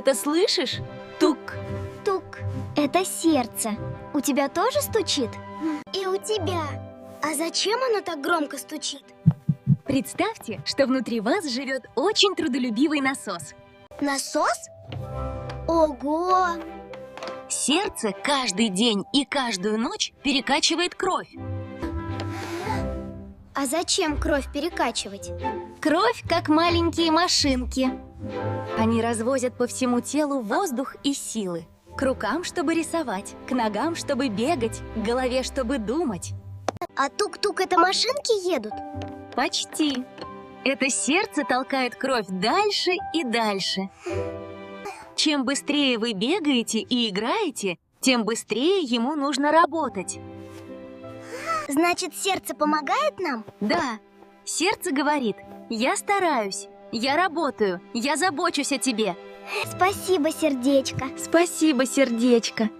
это слышишь? Тук. Тук. Это сердце. У тебя тоже стучит? И у тебя. А зачем оно так громко стучит? Представьте, что внутри вас живет очень трудолюбивый насос. Насос? Ого! Сердце каждый день и каждую ночь перекачивает кровь. А зачем кровь перекачивать? Кровь, как маленькие машинки. Они развозят по всему телу воздух и силы. К рукам, чтобы рисовать, к ногам, чтобы бегать, к голове, чтобы думать. А тук-тук — это машинки едут? Почти. Это сердце толкает кровь дальше и дальше. Чем быстрее вы бегаете и играете, тем быстрее ему нужно работать. Значит, сердце помогает нам? Да, сердце говорит: я стараюсь, я работаю, я забочусь о тебе. Спасибо, сердечко. Спасибо, сердечко.